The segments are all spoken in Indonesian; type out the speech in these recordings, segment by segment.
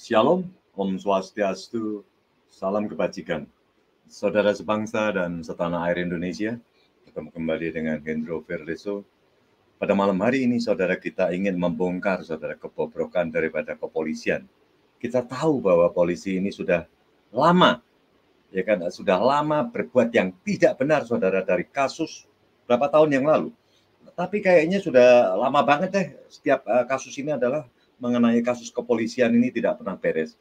Shalom, Om Swastiastu, salam kebajikan. Saudara sebangsa dan setanah air Indonesia, ketemu kembali dengan Hendro Verdeso. Pada malam hari ini, saudara, kita ingin membongkar, saudara, kebobrokan daripada kepolisian. Kita tahu bahwa polisi ini sudah lama, ya kan, sudah lama berbuat yang tidak benar, saudara, dari kasus berapa tahun yang lalu. Tapi kayaknya sudah lama banget deh, setiap kasus ini adalah mengenai kasus kepolisian ini tidak pernah beres.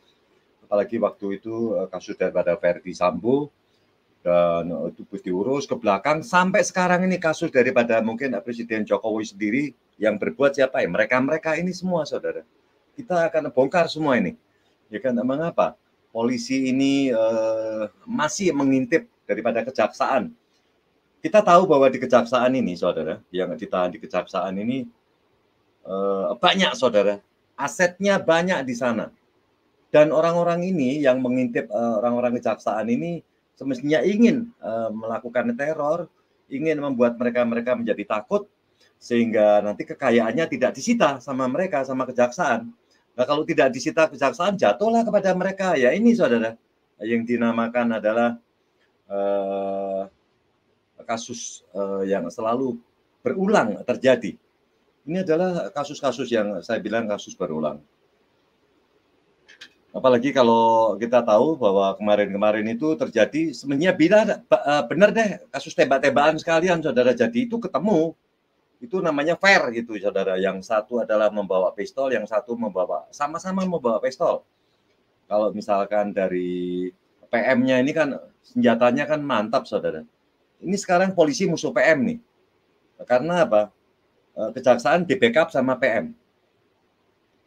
Apalagi waktu itu kasus daripada Verdi Sambo, dan itu diurus ke belakang sampai sekarang ini kasus daripada mungkin Presiden Jokowi sendiri yang berbuat siapa ya? Mereka-mereka ini semua, saudara. Kita akan bongkar semua ini. Ya kan, mengapa? Polisi ini masih mengintip daripada kejaksaan. Kita tahu bahwa di kejaksaan ini, saudara, yang ditahan di kejaksaan ini banyak, saudara. Asetnya banyak di sana. Dan orang-orang ini yang mengintip orang-orang kejaksaan ini semestinya ingin melakukan teror, ingin membuat mereka menjadi takut, sehingga nanti kekayaannya tidak disita sama mereka, sama kejaksaan. Nah, kalau tidak disita kejaksaan, jatuhlah kepada mereka. Ya ini, saudara, yang dinamakan adalah kasus yang selalu berulang terjadi. Ini adalah kasus-kasus yang saya bilang kasus berulang. Apalagi kalau kita tahu bahwa kemarin-kemarin itu terjadi, sebenarnya benar deh kasus tembak-tembakan sekalian, saudara. Jadi itu ketemu, itu namanya fair gitu, saudara. Yang satu adalah membawa pistol, yang satu sama-sama membawa pistol. Kalau misalkan dari PM-nya ini kan senjatanya kan mantap, saudara. Ini sekarang polisi musuh PM nih. Karena apa? Kejaksaan di backup sama PM.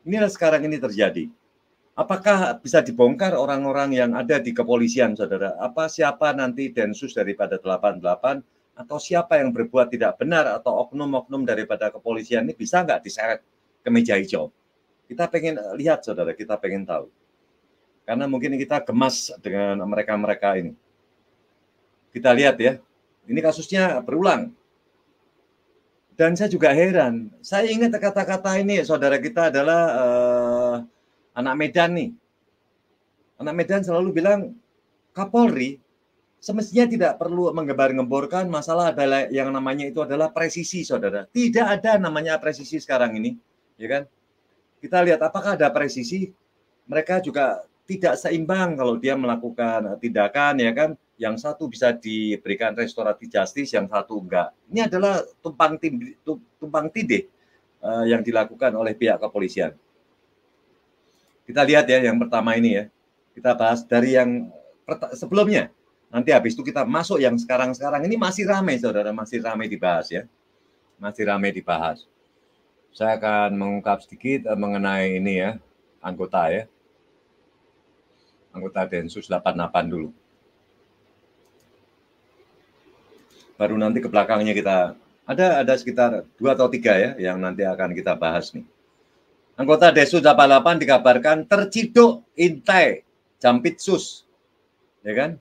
Inilah sekarang ini terjadi. Apakah bisa dibongkar orang-orang yang ada di kepolisian, saudara? Siapa nanti Densus daripada 88, atau siapa yang berbuat tidak benar, atau oknum-oknum daripada kepolisian ini bisa nggak diseret ke meja hijau? Kita pengen lihat, saudara, kita pengen tahu. Karena mungkin kita gemas dengan mereka-mereka ini. Kita lihat ya, ini kasusnya berulang. Dan saya juga heran, saya ingat kata-kata ini, saudara, kita adalah anak Medan nih. Anak Medan selalu bilang, Kapolri semestinya tidak perlu menggembar-gemborkan masalah adalah yang namanya itu adalah presisi, saudara. Tidak ada namanya presisi sekarang ini, ya kan? Kita lihat apakah ada presisi, mereka juga tidak seimbang kalau dia melakukan tindakan, ya kan? Yang satu bisa diberikan restoratif justice, yang satu enggak. Ini adalah tumpang tindih yang dilakukan oleh pihak kepolisian. Kita lihat ya, yang pertama ini ya. Kita bahas dari yang sebelumnya. Nanti habis itu kita masuk yang sekarang-sekarang ini masih ramai, saudara. Masih ramai dibahas ya. Masih ramai dibahas. Saya akan mengungkap sedikit mengenai ini ya, anggota ya. Anggota Densus 88 dulu. Baru nanti ke belakangnya kita, ada sekitar 2 atau 3 ya, yang nanti akan kita bahas nih. Anggota Densus 88 dikabarkan terciduk intai Jampitsus, ya kan?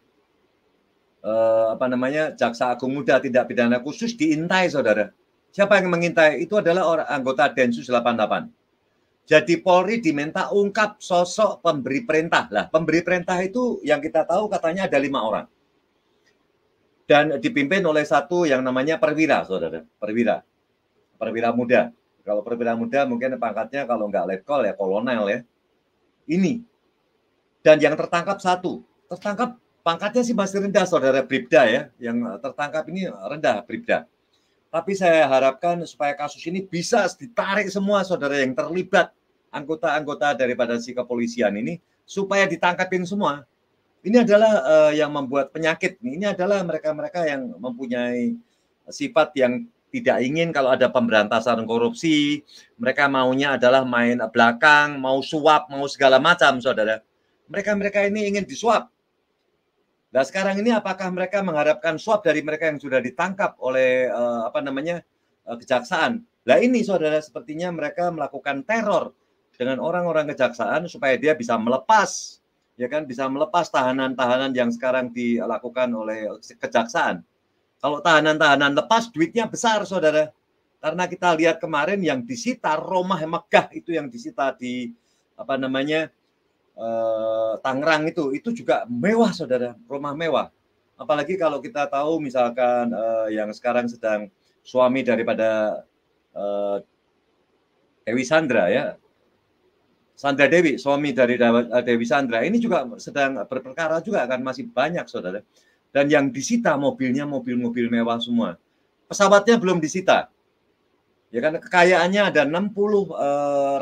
Jaksa Agung Muda Tindak Pidana Khusus diintai, saudara. Siapa yang mengintai? Itu adalah orang anggota Densus 88. Jadi Polri diminta ungkap sosok pemberi perintah. Lah, pemberi perintah itu yang kita tahu katanya ada 5 orang. Dan dipimpin oleh satu yang namanya perwira, saudara. Perwira muda. Kalau perwira muda mungkin pangkatnya kalau nggak letkol ya kolonel ya. Ini. Dan yang tertangkap satu. Tertangkap pangkatnya sih masih rendah, saudara, Bribda ya. Yang tertangkap ini rendah, Bribda. Tapi saya harapkan supaya kasus ini bisa ditarik semua, saudara, yang terlibat, anggota-anggota daripada si kepolisian ini, supaya ditangkapin semua. Ini adalah yang membuat penyakit. Ini adalah mereka-mereka yang mempunyai sifat yang tidak ingin kalau ada pemberantasan korupsi. Mereka maunya adalah main belakang, mau suap, mau segala macam, saudara. Mereka-mereka ini ingin disuap. Nah, sekarang ini apakah mereka mengharapkan suap dari mereka yang sudah ditangkap oleh kejaksaan? Nah ini, saudara, sepertinya mereka melakukan teror dengan orang-orang kejaksaan supaya dia bisa melepas, ya kan, bisa melepas tahanan-tahanan yang sekarang dilakukan oleh kejaksaan. Kalau tahanan-tahanan lepas, duitnya besar, saudara. Karena kita lihat kemarin yang disita, rumah megah itu yang disita di Tangerang itu juga mewah, saudara, rumah mewah. Apalagi kalau kita tahu misalkan yang sekarang sedang suami daripada Dewi Sandra ya, Sandra Dewi, suami dari Dewi Sandra, ini juga sedang berperkara juga kan, masih banyak, saudara. Dan yang disita mobilnya mobil-mobil mewah semua. Pesawatnya belum disita. Ya kan, kekayaannya ada 60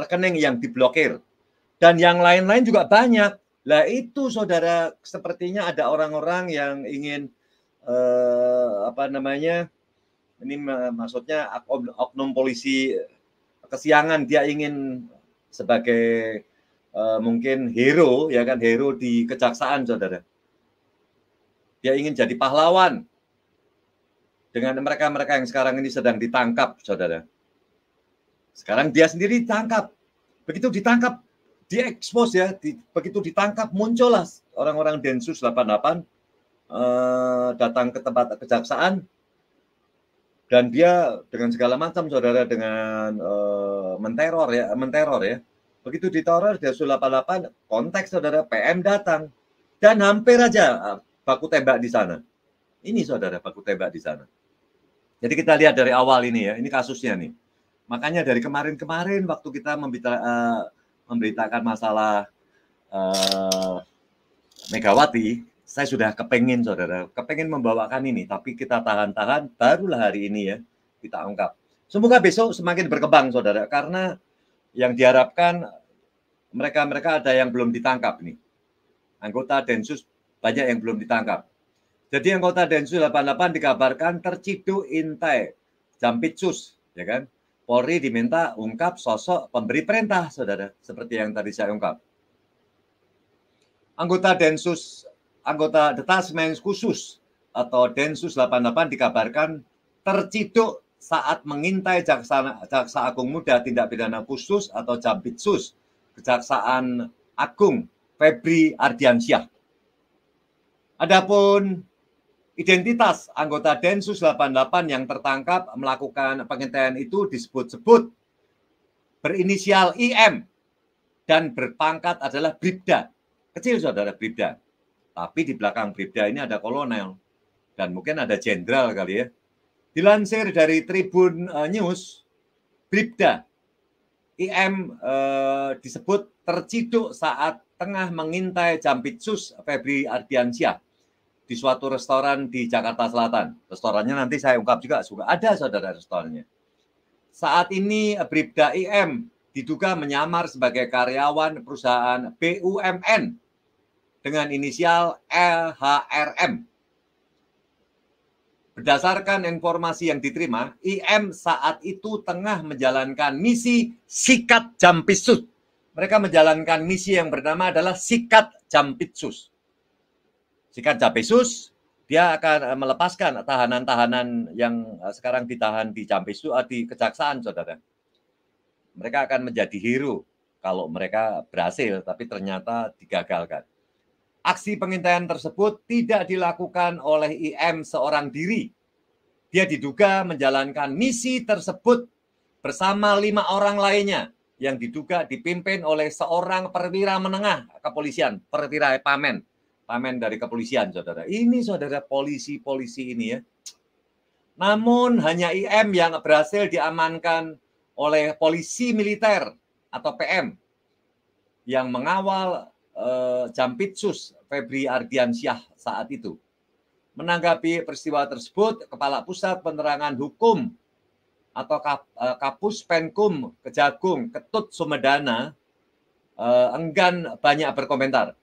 rekening yang diblokir. Dan yang lain-lain juga banyak. Lah itu, saudara, sepertinya ada orang-orang yang ingin apa namanya? Ini maksudnya oknum polisi kesiangan, dia ingin sebagai mungkin hero, ya kan, hero di kejaksaan, saudara. Dia ingin jadi pahlawan dengan mereka-mereka yang sekarang ini sedang ditangkap, saudara. Sekarang dia sendiri ditangkap. Begitu ditangkap, diekspos ya, begitu ditangkap muncullah orang-orang Densus 88 datang ke tempat kejaksaan, dan dia dengan segala macam, saudara, dengan menteror ya. Begitu diteror Densus 88, konteks, saudara, PM datang dan hampir aja baku tembak di sana. Ini, saudara, baku tembak di sana. Jadi kita lihat dari awal ini ya, ini kasusnya nih. Makanya dari kemarin-kemarin waktu kita memberitakan masalah Megawati, saya sudah kepengen, saudara, kepengen membawakan ini, tapi kita tahan-tahan, barulah hari ini ya kita ungkap. Semoga besok semakin berkembang, saudara, karena yang diharapkan mereka ada yang belum ditangkap nih. Anggota Densus banyak yang belum ditangkap. Jadi anggota Densus 88 dikabarkan terciduk intai Jampitsus, ya kan? Polri diminta ungkap sosok pemberi perintah, saudara, seperti yang tadi saya ungkap. Anggota Detasmen Khusus atau Densus 88 dikabarkan terciduk saat mengintai Jaksa Agung Muda Tindak Pidana Khusus atau Jampitsus Kejaksaan Agung Febri Ardiansyah. Adapun identitas anggota Densus 88 yang tertangkap melakukan pengintaian itu disebut-sebut berinisial IM dan berpangkat adalah Bribda. Kecil, saudara, Bribda. Tapi di belakang Bribda ini ada kolonel dan mungkin ada jenderal kali ya. Dilansir dari Tribun News, Bribda IM disebut terciduk saat tengah mengintai Jampitsus Febri Ardiansyah di suatu restoran di Jakarta Selatan. Restorannya nanti saya ungkap juga ada, saudara, restorannya. Saat ini Bribda IM diduga menyamar sebagai karyawan perusahaan BUMN dengan inisial LHRM. Berdasarkan informasi yang diterima, IM saat itu tengah menjalankan misi Sikat Jampitsus. Mereka menjalankan misi yang bernama adalah Sikat Jampitsus. Sikat Jampitsus, dia akan melepaskan tahanan-tahanan yang sekarang ditahan di Jampitsus, di kejaksaan, saudara. Mereka akan menjadi hero kalau mereka berhasil, tapi ternyata digagalkan. Aksi pengintaian tersebut tidak dilakukan oleh IM seorang diri. Dia diduga menjalankan misi tersebut bersama 5 orang lainnya yang diduga dipimpin oleh seorang perwira menengah kepolisian, perwira pamen dari kepolisian, saudara. Ini, saudara, polisi-polisi ini ya. Namun hanya IM yang berhasil diamankan oleh polisi militer atau PM yang mengawal Jampitsus Febri Ardiansyah saat itu. Menanggapi peristiwa tersebut, Kepala Pusat Penerangan Hukum atau Kapus Penkum Kejagung Ketut Sumedana enggan banyak berkomentar.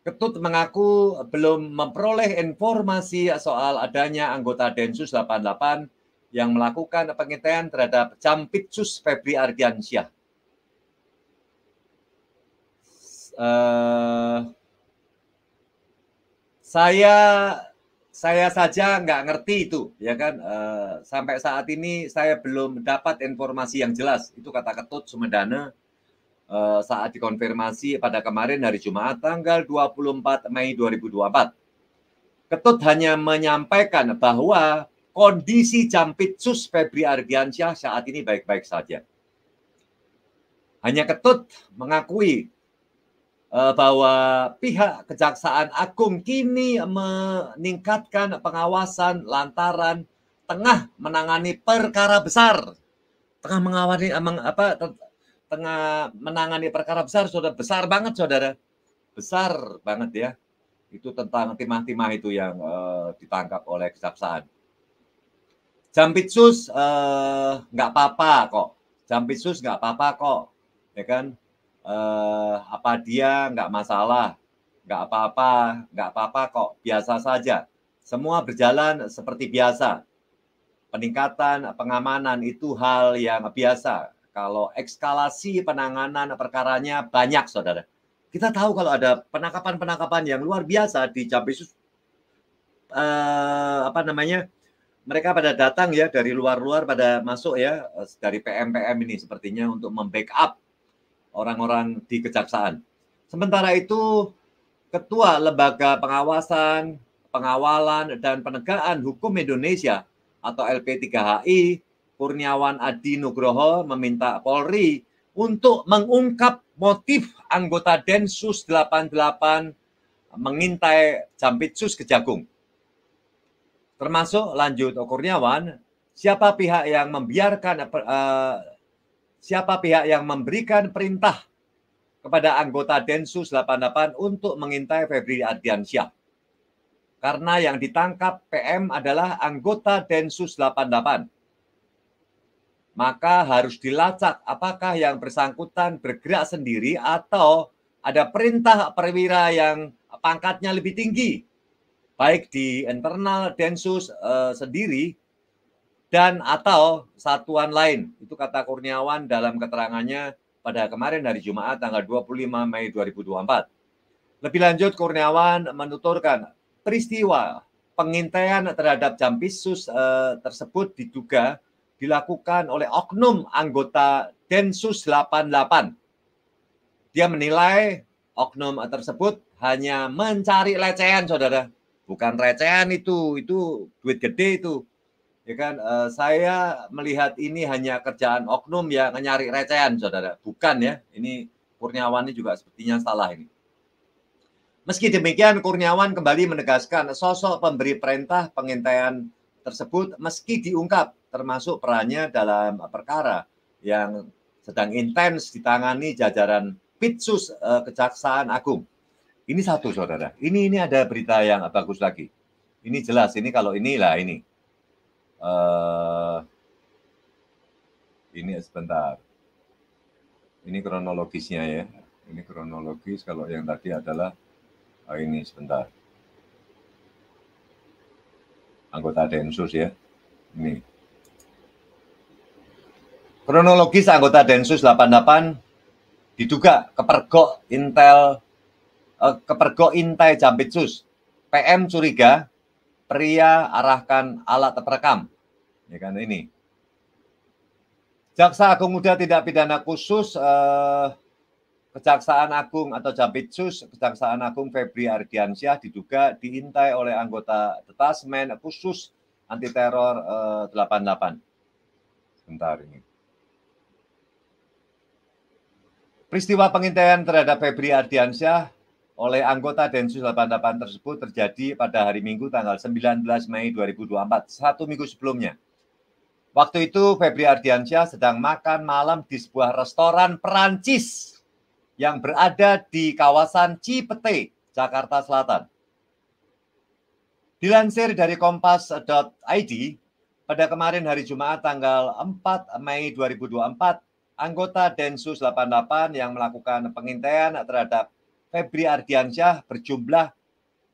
Ketut mengaku belum memperoleh informasi soal adanya anggota Densus 88 yang melakukan pengintaian terhadap Jampitsus Febri Ardiansyah. Saya saja nggak ngerti itu, ya kan. Sampai saat ini saya belum dapat informasi yang jelas. Itu kata Ketut Sumedana saat dikonfirmasi pada kemarin hari Jumat tanggal 24 Mei 2024. Ketut hanya menyampaikan bahwa kondisi Jampitsus Febri Ardiansyah saat ini baik-baik saja. Hanya Ketut mengakui bahwa pihak Kejaksaan Agung kini meningkatkan pengawasan lantaran tengah menangani perkara besar. Tengah menangani perkara besar, saudara, besar banget, saudara. Besar banget ya. Itu tentang timah-timah itu yang ditangkap oleh kejaksaan. Jampitsus nggak apa-apa kok. Jampitsus nggak apa-apa kok, ya kan? Apa dia nggak masalah, nggak apa-apa kok, biasa saja. Semua berjalan seperti biasa. Peningkatan pengamanan itu hal yang biasa. Kalau eskalasi penanganan perkaranya banyak, saudara. Kita tahu kalau ada penangkapan-penangkapan yang luar biasa di Jampitsus, mereka pada datang ya dari luar-luar pada masuk ya, dari PM-PM ini sepertinya untuk membackup orang-orang di kejaksaan. Sementara itu, Ketua Lembaga Pengawasan, Pengawalan, dan Penegakan Hukum Indonesia atau LP3HI, Kurniawan Adi Nugroho meminta Polri untuk mengungkap motif anggota Densus 88 mengintai Jampitsus Kejagung. Termasuk lanjut Kurniawan, siapa pihak yang memberikan perintah kepada anggota Densus 88 untuk mengintai Febri Ardiansyah. Karena yang ditangkap PM adalah anggota Densus 88. Maka harus dilacak apakah yang bersangkutan bergerak sendiri atau ada perintah perwira yang pangkatnya lebih tinggi, baik di internal Densus sendiri dan atau satuan lain. Itu kata Kurniawan dalam keterangannya pada kemarin hari Jumat tanggal 25 Mei 2024. Lebih lanjut, Kurniawan menuturkan peristiwa pengintaian terhadap Jampitsus tersebut diduga dilakukan oleh oknum anggota Densus 88. Dia menilai oknum tersebut hanya mencari recehan, saudara. Bukan recehan itu duit gede itu. Ya kan, saya melihat ini hanya kerjaan oknum yang nyari recehan, saudara. Bukan ya, ini Kurniawan ini juga sepertinya salah ini. Meski demikian, Kurniawan kembali menegaskan sosok pemberi perintah pengintaian tersebut meski diungkap, termasuk perannya dalam perkara yang sedang intens ditangani jajaran Pitsus Kejaksaan Agung. Ini satu, saudara. Ini ada berita yang bagus lagi. Ini jelas, ini kalau inilah ini. Ini sebentar. Ini kronologisnya ya. Ini kronologis, kalau yang tadi adalah ini sebentar. Anggota Densus ya. Ini. Kronologis anggota Densus 88 diduga kepergok intai Jampitsus. PM curiga, pria arahkan alat perekam. Ya kan ini. Jaksa Agung Muda Tindak Pidana Khusus Kejaksaan Agung atau Jampitsus Kejaksaan Agung Febri Ardiansyah diduga diintai oleh anggota Detasmen Khusus Anti Teror 88. Sebentar ini. Peristiwa pengintaian terhadap Febri Ardiansyah oleh anggota Densus 88 tersebut terjadi pada hari Minggu tanggal 19 Mei 2024, 1 minggu sebelumnya. Waktu itu Febri Ardiansyah sedang makan malam di sebuah restoran Perancis yang berada di kawasan Cipete, Jakarta Selatan. Dilansir dari kompas.id, pada kemarin hari Jumat tanggal 4 Mei 2024, anggota Densus 88 yang melakukan pengintaian terhadap Febri Ardiansyah berjumlah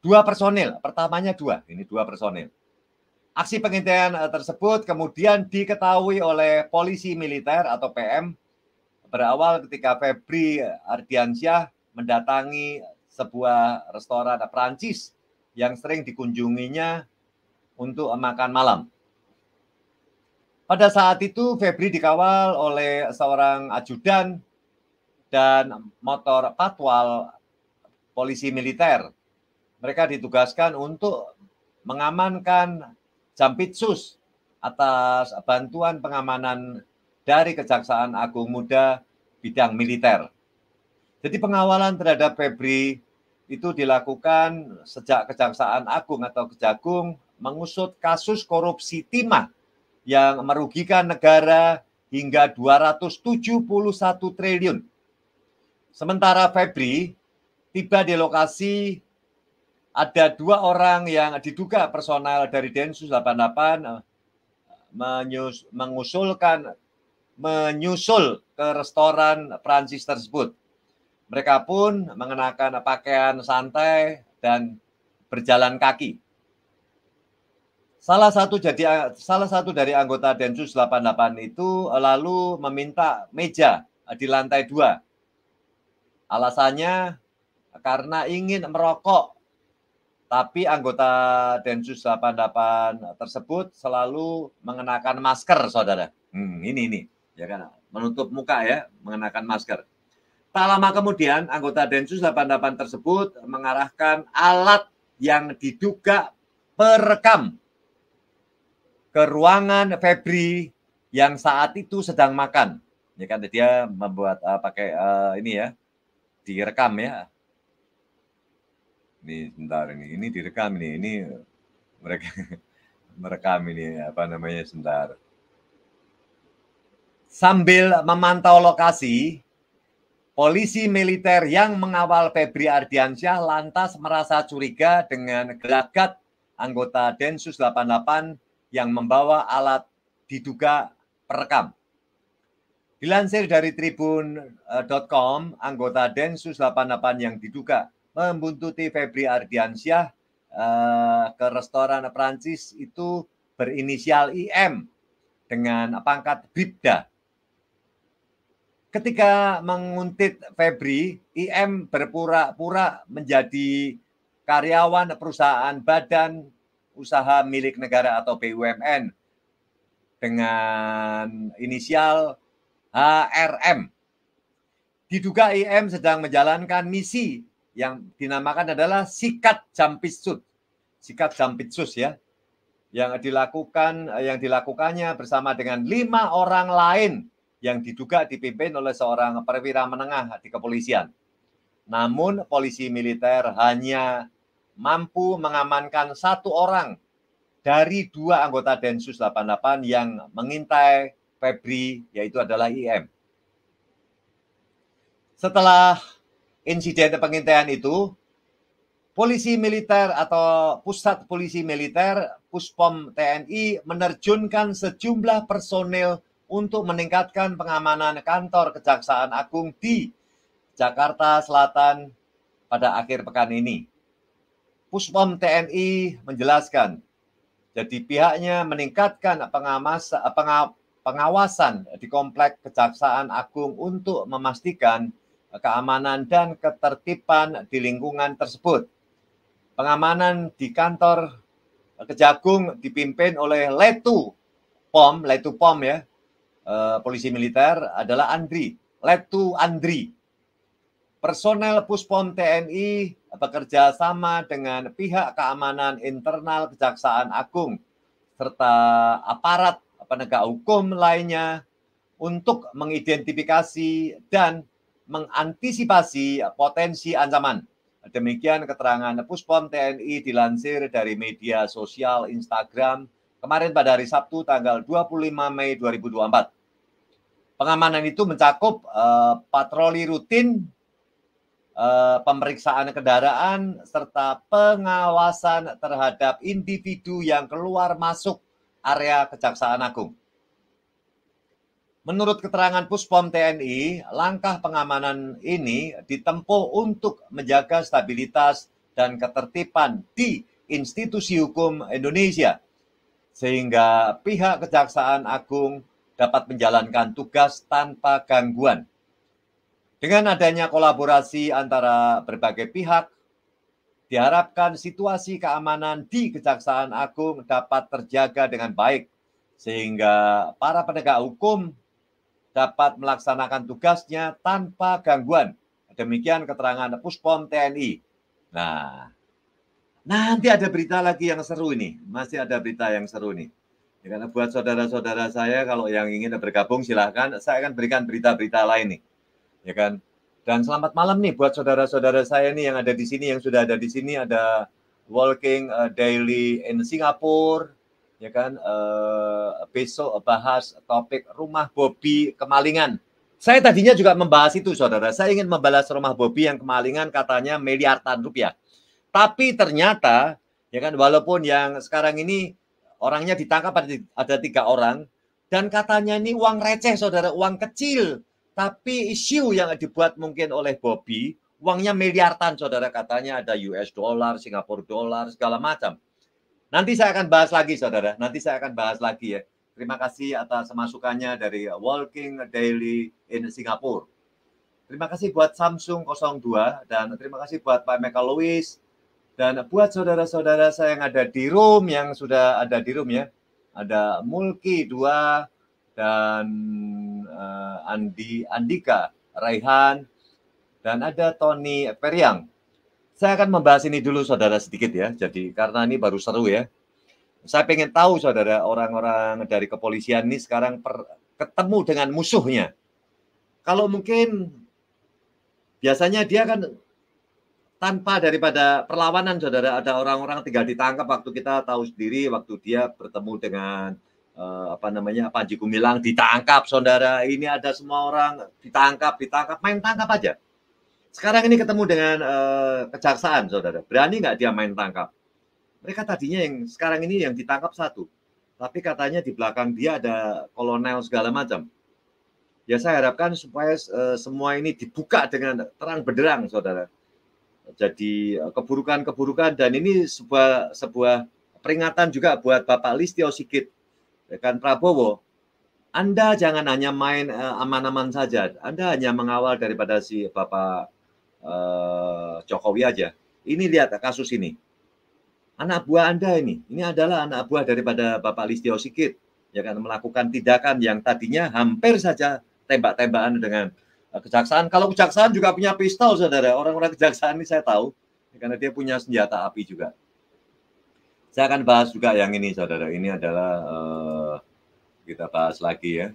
2 personil. Pertamanya 2, ini 2 personil. Aksi pengintaian tersebut kemudian diketahui oleh polisi militer atau PM berawal ketika Febri Ardiansyah mendatangi sebuah restoran Perancis yang sering dikunjunginya untuk makan malam. Pada saat itu Febri dikawal oleh seorang ajudan dan motor patwal polisi militer. Mereka ditugaskan untuk mengamankan Jampitsus atas bantuan pengamanan dari Kejaksaan Agung Muda bidang militer. Jadi pengawalan terhadap Febri itu dilakukan sejak Kejaksaan Agung atau Kejagung mengusut kasus korupsi timah yang merugikan negara hingga 271 triliun. Sementara Febri tiba di lokasi, ada 2 orang yang diduga personel dari Densus 88 menyusul ke restoran Prancis tersebut. Mereka pun mengenakan pakaian santai dan berjalan kaki. Salah satu dari anggota Densus 88 itu lalu meminta meja di lantai 2. Alasannya karena ingin merokok. Tapi anggota Densus 88 tersebut selalu mengenakan masker, saudara. Ini, ya kan, menutup muka ya, mengenakan masker. Tak lama kemudian, anggota Densus 88 tersebut mengarahkan alat yang diduga perekam ke ruangan Febri yang saat itu sedang makan. Ya kan, dia membuat pakai ini ya, direkam ya. Ini sebentar, ini direkam ini mereka merekam ini apa namanya, sebentar. Sambil memantau lokasi, polisi militer yang mengawal Febri Ardiansyah lantas merasa curiga dengan gelagat anggota Densus 88 yang membawa alat diduga perekam. Dilansir dari tribun.com, anggota Densus 88 yang diduga membuntuti Febri Ardiansyah ke restoran Prancis itu berinisial IM dengan pangkat Bribda. Ketika menguntit Febri, IM berpura-pura menjadi karyawan perusahaan badan usaha milik negara atau BUMN dengan inisial HRM. Diduga IM sedang menjalankan misi yang dinamakan adalah Sikat Jampitsus. Sikat Jampitsus ya. Yang dilakukannya bersama dengan 5 orang lain yang diduga dipimpin oleh seorang perwira menengah di kepolisian. Namun polisi militer hanya mampu mengamankan 1 orang dari 2 anggota Densus 88 yang mengintai Febri, yaitu adalah IM. Setelah insiden pengintaian itu, polisi militer atau Pusat Polisi Militer, Puspom TNI menerjunkan sejumlah personil untuk meningkatkan pengamanan kantor Kejaksaan Agung di Jakarta Selatan pada akhir pekan ini. Puspom TNI menjelaskan, jadi pihaknya meningkatkan pengawasan di Komplek Kejaksaan Agung untuk memastikan keamanan dan ketertiban di lingkungan tersebut. Pengamanan di kantor Kejagung dipimpin oleh Letu Pom ya, polisi militer adalah Letu Andri. Personel Puspom TNI bekerja sama dengan pihak keamanan internal Kejaksaan Agung serta aparat penegak hukum lainnya untuk mengidentifikasi dan mengantisipasi potensi ancaman. Demikian keterangan Puspom TNI dilansir dari media sosial Instagram kemarin pada hari Sabtu tanggal 25 Mei 2024. Pengamanan itu mencakup patroli rutin, pemeriksaan kendaraan, serta pengawasan terhadap individu yang keluar masuk area Kejaksaan Agung. Menurut keterangan Puspom TNI, langkah pengamanan ini ditempuh untuk menjaga stabilitas dan ketertiban di institusi hukum Indonesia, sehingga pihak Kejaksaan Agung dapat menjalankan tugas tanpa gangguan. Dengan adanya kolaborasi antara berbagai pihak, diharapkan situasi keamanan di Kejaksaan Agung dapat terjaga dengan baik, sehingga para penegak hukum dapat melaksanakan tugasnya tanpa gangguan. Demikian keterangan Puspom TNI. Nah, nanti ada berita lagi yang seru ini. Masih ada berita yang seru nih. Ya, karena buat saudara-saudara saya, kalau yang ingin bergabung silahkan. Saya akan berikan berita-berita lain nih. Ya kan? Dan selamat malam nih buat saudara-saudara saya nih yang ada di sini, yang sudah ada di sini. Ada Walking Daily in Singapore, ya kan. Besok bahas topik rumah Bobby kemalingan. Saya tadinya juga membahas itu, saudara. Saya ingin membalas rumah Bobby yang kemalingan, katanya miliaran rupiah. Tapi ternyata, ya kan, walaupun yang sekarang ini orangnya ditangkap ada 3 orang, dan katanya ini uang receh, saudara, uang kecil. Tapi isu yang dibuat mungkin oleh Bobby, uangnya miliaran, saudara, katanya ada US dollar, Singapura dollar, segala macam. Nanti saya akan bahas lagi, saudara. Nanti saya akan bahas lagi ya. Terima kasih atas masukannya dari Walking Daily in Singapore. Terima kasih buat Samsung 02 dan terima kasih buat Pak Michael Lewis dan buat saudara-saudara saya yang ada di room, yang sudah ada di room ya. Ada Mulki 2 dan Andika Raihan dan ada Tony Periang. Saya akan membahas ini dulu, saudara, sedikit ya. Jadi karena ini baru seru ya. Saya pengen tahu, saudara, orang-orang dari kepolisian ini sekarang ketemu dengan musuhnya. Kalau mungkin biasanya dia kan tanpa daripada perlawanan, saudara, ada orang-orang tinggal ditangkap. Waktu kita tahu sendiri, waktu dia bertemu dengan Panji Gumilang, ditangkap, saudara. Ini ada semua orang ditangkap, main tangkap aja. Sekarang ini ketemu dengan kejaksaan, saudara. Berani nggak dia main tangkap? Mereka tadinya yang sekarang ini yang ditangkap 1, tapi katanya di belakang dia ada kolonel segala macam. Ya saya harapkan supaya semua ini dibuka dengan terang benderang, saudara. Jadi keburukan-keburukan, dan ini sebuah peringatan juga buat Bapak Listio Sigit, rekan Prabowo. Anda jangan hanya main aman-aman saja. Anda hanya mengawal daripada si Bapak Jokowi aja. Ini lihat kasus ini. Anak buah Anda ini adalah anak buah daripada Bapak Listio Sigit, ya kan, melakukan tindakan yang tadinya hampir saja tembak-tembakan dengan kejaksaan. Kalau kejaksaan juga punya pistol, saudara. Orang-orang kejaksaan ini saya tahu, karena dia punya senjata api juga. Saya akan bahas juga yang ini, saudara. Ini adalah kita bahas lagi ya.